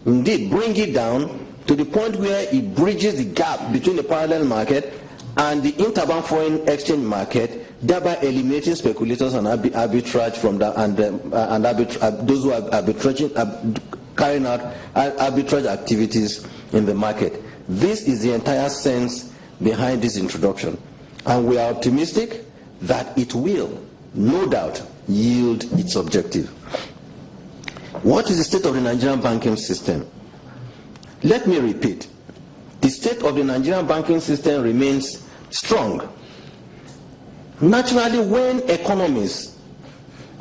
indeed bring it down to the point where it bridges the gap between the parallel market and the interbank foreign exchange market, thereby eliminating speculators and arbitrage from that, and those who are carrying out arbitrage activities in the market. This is the entire sense behind this introduction, and we are optimistic that it will, no doubt, yield its objective. What is the state of the Nigerian banking system? Let me repeat. The state of the Nigerian banking system remains strong. Naturally, when economies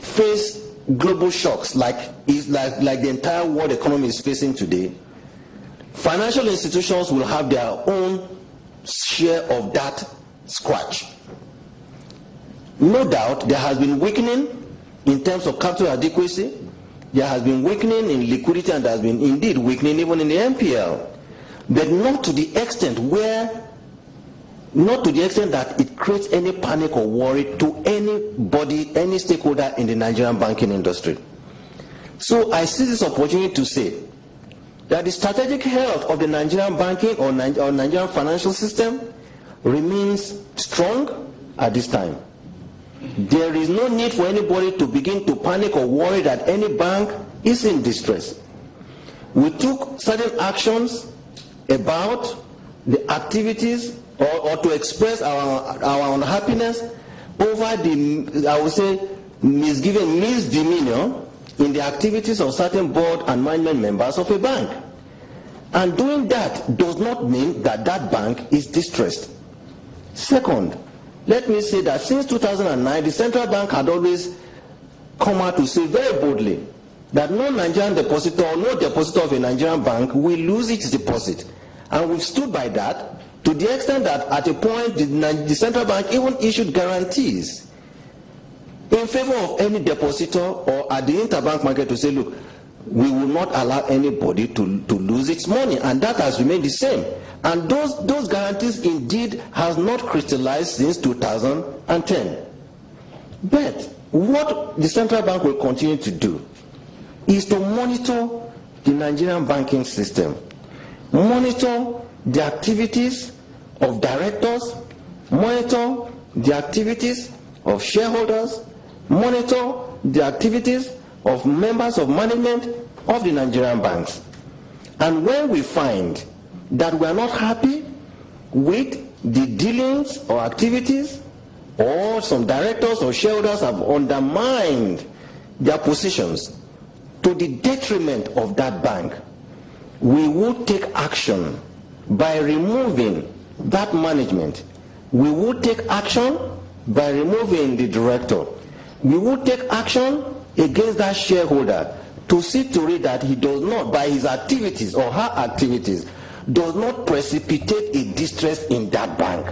face global shocks like the entire world economy is facing today, financial institutions will have their own share of that scratch. No doubt, there has been weakening in terms of capital adequacy, there has been weakening in liquidity, and there has been indeed weakening even in the NPL, but not to the extent that it creates any panic or worry to anybody, any stakeholder in the Nigerian banking industry. So I see this opportunity to say that the strategic health of the Nigerian banking or Nigerian financial system remains strong at this time. There is no need for anybody to begin to panic or worry that any bank is in distress. We took certain actions about the activities or to express our unhappiness over the, I would say, misdemeanor in the activities of certain board and management members of a bank. And doing that does not mean that that bank is distressed. Second, let me say that since 2009, the central bank had always come out to say very boldly that no Nigerian depositor or no depositor of a Nigerian bank will lose its deposit. And we've stood by that to the extent that at a point the central bank even issued guarantees in favor of any depositor or at the interbank market to say, look, we will not allow anybody to lose its money, and that has remained the same. And those guarantees indeed has not crystallized since 2010. But what the central bank will continue to do is to monitor the Nigerian banking system, monitor the activities of directors, monitor the activities of shareholders, monitor the activities of members of management of the Nigerian banks. And when we find that we are not happy with the dealings or activities, or some directors or shareholders have undermined their positions to the detriment of that bank, we will take action by removing that management. We will take action by removing the director. We will take action against that shareholder to see to it that he does not, by his activities or her activities, does not precipitate a distress in that bank.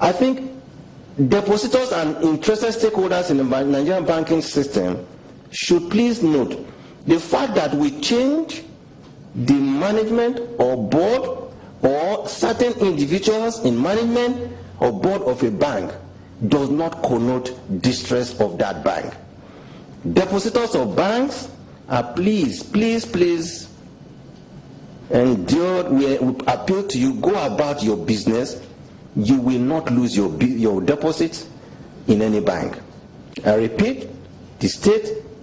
I think depositors and interested stakeholders in the Nigerian banking system should please note the fact that we change the management or board or certain individuals in management or board of a bank does not connote distress of that bank. Depositors of banks are please endure. We appeal to you, go about your business. You will not lose your deposits in any bank. I repeat, the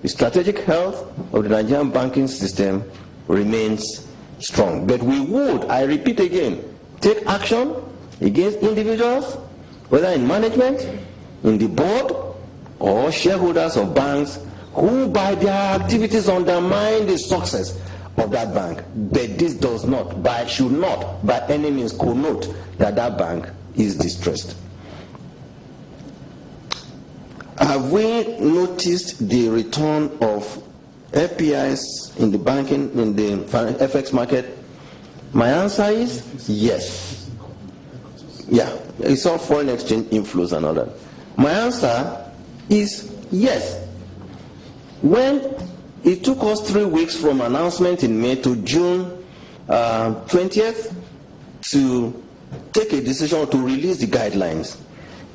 strategic health of the Nigerian banking system remains strong. But we would, I repeat again, take action against individuals, whether in management, in the board, or shareholders of banks who by their activities undermine the success of that bank. But this does not, should not by any means connote that that bank is distressed. Have we noticed the return of FPIs in the banking, in the FX market? My answer is yes. Yeah, it's all foreign exchange inflows and all that. My answer is yes. When it took us 3 weeks from announcement in May to June 20th to take a decision to release the guidelines,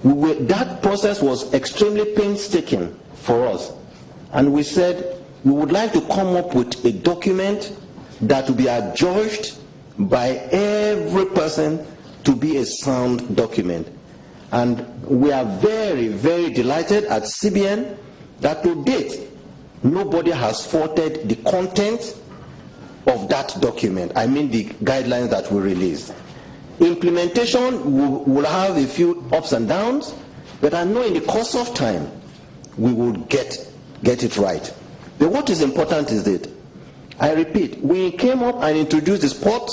that process was extremely painstaking for us. And we said we would like to come up with a document that will be adjudged by every person to be a sound document. And we are very, very delighted at CBN that to date, nobody has faulted the content of that document. I mean the guidelines that we released. Implementation will have a few ups and downs, but I know in the course of time, we will get it right. But what is important is that, I repeat, we came up and introduced the spot,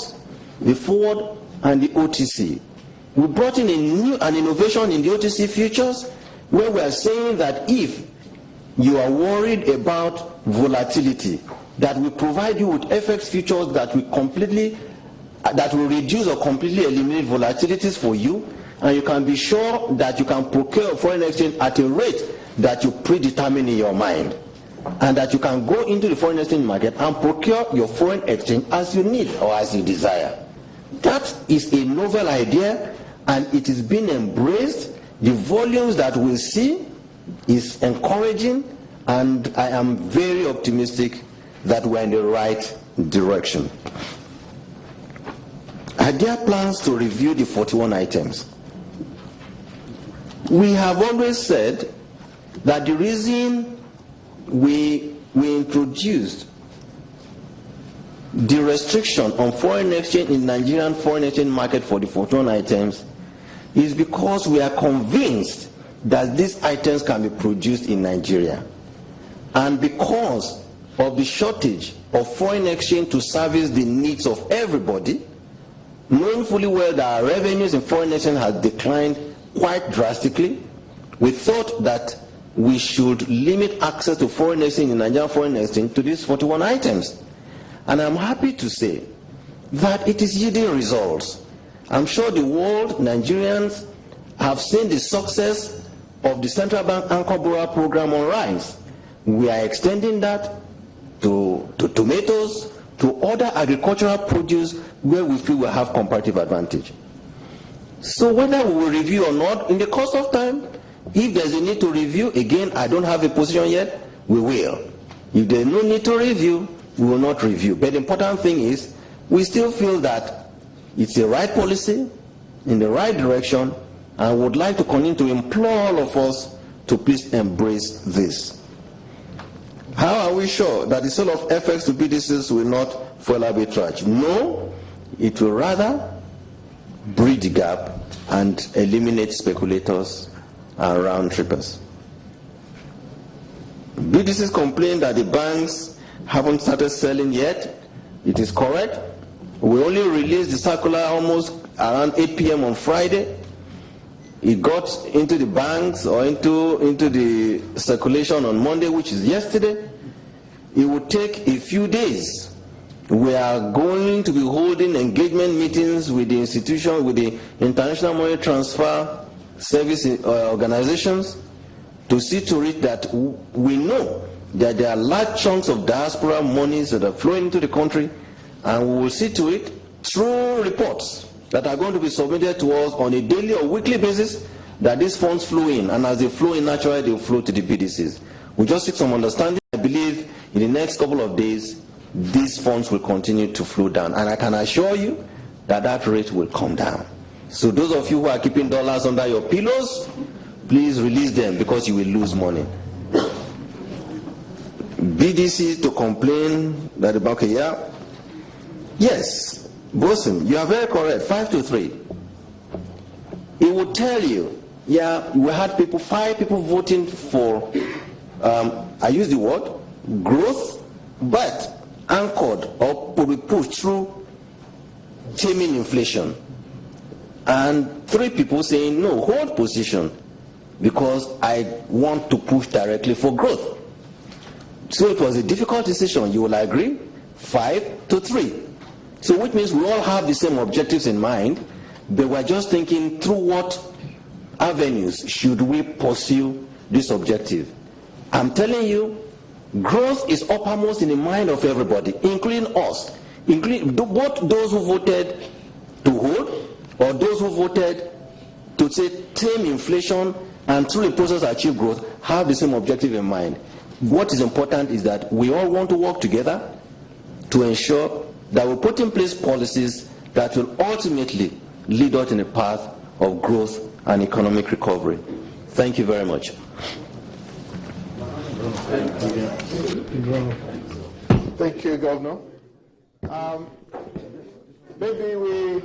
the forward, and the OTC. We brought in an innovation in the OTC futures, where we are saying that if you are worried about volatility, that we provide you with FX futures that will reduce or completely eliminate volatilities for you, and you can be sure that you can procure foreign exchange at a rate that you predetermine in your mind, and that you can go into the foreign exchange market and procure your foreign exchange as you need or as you desire. That is a novel idea, and it is being embraced. The volumes that we see is encouraging, and I am very optimistic that we're in the right direction. Are there plans to review the 41 items? We have always said that the reason we introduced the restriction on foreign exchange in Nigerian foreign exchange market for the 41 items is because we are convinced that these items can be produced in Nigeria. And because of the shortage of foreign exchange to service the needs of everybody, knowing fully well that our revenues in foreign exchange has declined quite drastically, we thought that we should limit access to foreign exchange in Nigerian foreign exchange to these 41 items. And I'm happy to say that it is yielding results. I'm sure the world, Nigerians, have seen the success of the Central Bank Anchor Borrower Program on rice. We are extending that to tomatoes, to other agricultural produce where we feel we have comparative advantage. So whether we will review or not, in the course of time, if there's a need to review, again, I don't have a position yet, we will. If there's no need to review, we will not review. But the important thing is, we still feel that it's the right policy, in the right direction, and would like to continue to implore all of us to please embrace this. How are we sure that the sale of FX to BDCs will not fuel arbitrage? No, it will rather bridge the gap and eliminate speculators and round trippers. BDCs complain that the banks haven't started selling yet. It is correct. We only released the circular almost around 8 p.m. on Friday. It got into the banks or into the circulation on Monday, which is yesterday. It would take a few days. We are going to be holding engagement meetings with the institution, with the International Money Transfer Service organizations, to see to it that we know that there are large chunks of diaspora monies that are flowing into the country, and we will see to it through reports that are going to be submitted to us on a daily or weekly basis that these funds flow in, and as they flow in naturally, they will flow to the BDCs. We just seek some understanding. I believe in the next couple of days, these funds will continue to flow down, and I can assure you that that rate will come down. So those of you who are keeping dollars under your pillows, please release them, because you will lose money. BDC to complain that about yes, Bosun, you are very correct. 5-3. It will tell you, yeah, we had 5 people voting for, I use the word, growth, but anchored or will be pushed through taming inflation. And 3 people saying, no, hold position, because I want to push directly for growth. So it was a difficult decision, you will agree, 5-3. So which means we all have the same objectives in mind, but we're just thinking through what avenues should we pursue this objective. I'm telling you, growth is uppermost in the mind of everybody, including us, including both those who voted to hold or those who voted to say tame inflation and through the process achieve growth, have the same objective in mind. What is important is that we all want to work together to ensure that will put in place policies that will ultimately lead us in a path of growth and economic recovery. Thank you very much. Thank you, Governor. Maybe we